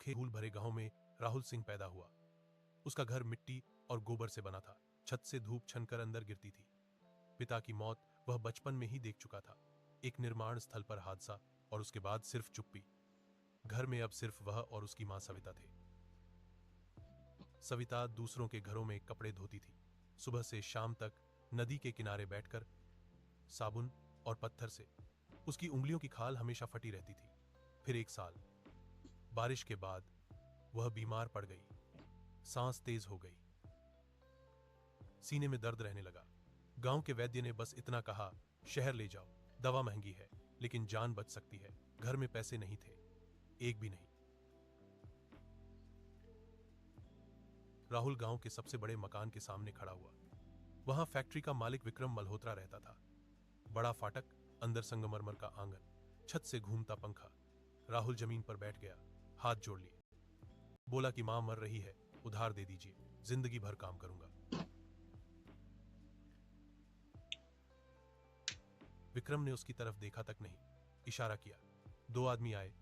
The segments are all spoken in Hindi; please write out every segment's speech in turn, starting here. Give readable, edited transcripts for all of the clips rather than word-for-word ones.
धूल भरे गांव में राहुल सिंह पैदा हुआ। उसका घर मिट्टी और गोबर से बना था। छत से धूप छनकर अंदर गिरती थी। पिता की मौत वह बचपन में ही देख चुका था। एक निर्माण स्थल पर हादसा और उसके बाद सिर्फ चुप्पी। घर में अब सिर्फ वह और उसकी मां सविता थे। सविता दूसरों के घरों में कपड़े धोती थी। सुबह से शाम तक नदी के किनारे बैठकर साबुन और पत्थर से उसकी उंगलियों की खाल हमेशा फटी रहती थी। फिर एक साल बारिश के बाद वह बीमार पड़ गई। सांस तेज हो गई, सीने में दर्द रहने लगा। गांव के वैद्य ने बस इतना कहा, शहर ले जाओ, दवा महंगी है लेकिन जान बच सकती है। घर में पैसे नहीं थे, एक भी नहीं। राहुल गांव के सबसे बड़े मकान के सामने खड़ा हुआ। वहां फैक्ट्री का मालिक विक्रम मल्होत्रा रहता था। बड़ा फाटक, अंदर संगमरमर का आंगन, छत से घूमता पंखा। राहुल जमीन पर बैठ गया, हाथ जोड़ लिए। बोला कि मां मर रही है, उधार दे दीजिए, जिंदगी भर काम करूंगा। विक्रम ने उसकी तरफ देखा तक नहीं, इशारा किया। दो आदमी आए,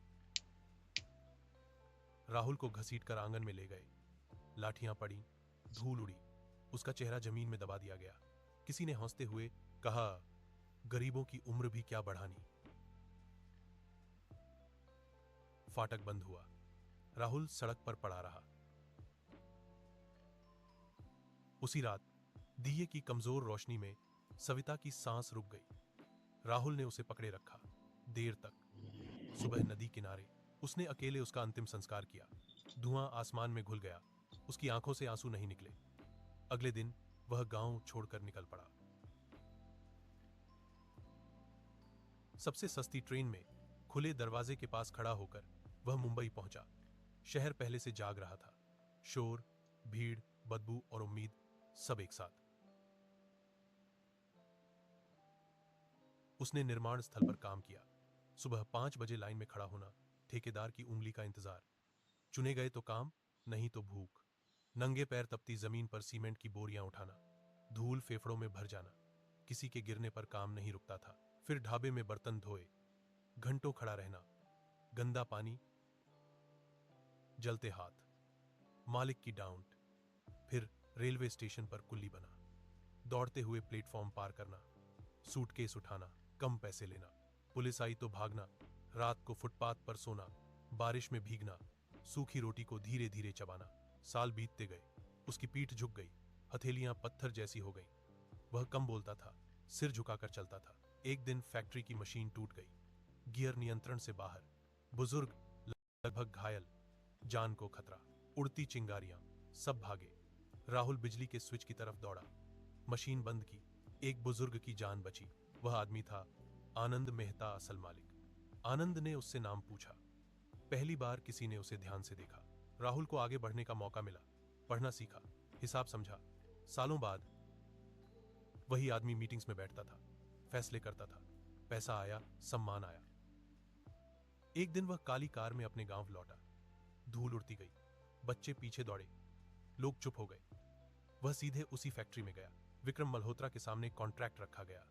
राहुल को घसीटकर आंगन में ले गए। लाठियां पड़ी, धूल उड़ी, उसका चेहरा जमीन में दबा दिया गया। किसी ने हंसते हुए कहा, गरीबों की उम्र भी क्या बढ़ानी। फाटक बंद हुआ। राहुल सड़क पर पड़ा रहा। उसी रात दिए की कमजोर रोशनी में सविता की सांस रुक गई। राहुल ने उसे पकड़े रखा देर तक। सुबह नदी किनारे उसने अकेले उसका अंतिम संस्कार किया। धुआं आसमान में घुल गया, उसकी आंखों से आंसू नहीं निकले। अगले दिन वह गांव छोड़कर निकल पड़ा। सबसे सस्ती ट्रेन में खुले दरवाजे के पास खड़ा होकर वह मुंबई पहुंचा। शहर पहले से जाग रहा था। शोर, भीड़, बदबू और उम्मीद, सब एक साथ। उसने निर्माण स्थल पर काम किया। सुबह 5 बजे लाइन में खड़ा होना, ठेकेदार की उंगली का इंतजार। चुने गए तो काम, नहीं तो भूख। नंगे पैर तपती जमीन पर सीमेंट की बोरियां उठाना, धूल फेफड़ों में भर जाना। किसी के गिरने पर काम नहीं रुकता था। फिर ढाबे में बर्तन धोए, घंटों खड़ा रहना, गंदा पानी, जलते हाथ, मालिक की डांट। फिर रेलवे स्टेशन पर कुल्ली बना, दौड़ते हुए प्लेटफॉर्म पार करना, सूटकेस उठाना, कम पैसे लेना। पुलिस आई तो भागना, रात को फुटपाथ पर सोना, बारिश में भीगना, सूखी रोटी को धीरे धीरे चबाना। साल बीतते गए, उसकी पीठ झुक गई, हथेलियां पत्थर जैसी हो गईं। वह कम बोलता था, सिर झुकाकर चलता था। एक दिन फैक्ट्री की मशीन टूट गई, गियर नियंत्रण से बाहर, बुजुर्ग लगभग घायल, जान को खतरा, उड़ती चिंगारियां, सब भागे। राहुल बिजली के स्विच की तरफ दौड़ा, मशीन बंद की। एक बुजुर्ग की जान बची। वह आदमी था आनंद मेहता, असल मालिक। आनंद ने उससे नाम पूछा। पहली बार किसी ने उसे ध्यान से देखा। राहुल को आगे बढ़ने का मौका मिला, पढ़ना सीखा, हिसाब समझा। सालों बाद वही आदमी मीटिंग्स में बैठता था, फैसले करता था। पैसा आया, सम्मान आया। एक दिन वह काली कार में अपने गांव लौटा। धूल उड़ती गई, बच्चे पीछे दौड़े, लोग चुप हो गए। वह सीधे उसी फैक्ट्री में गया। विक्रम मल्होत्रा के सामने कॉन्ट्रैक्ट रखा गया।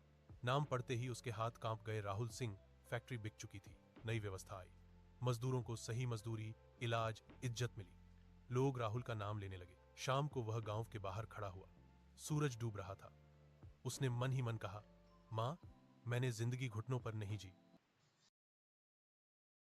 नाम पढ़ते ही उसके हाथ कांप गए। राहुल सिंह। फैक्ट्री बिक चुकी थी। नई व्यवस्था आई, मजदूरों को सही मजदूरी, इलाज, इज्जत मिली। लोग राहुल का नाम लेने लगे। शाम को वह गांव के बाहर खड़ा हुआ। सूरज डूब रहा था। उसने मन ही मन कहा, मां, मैंने जिंदगी घुटनों पर नहीं जी,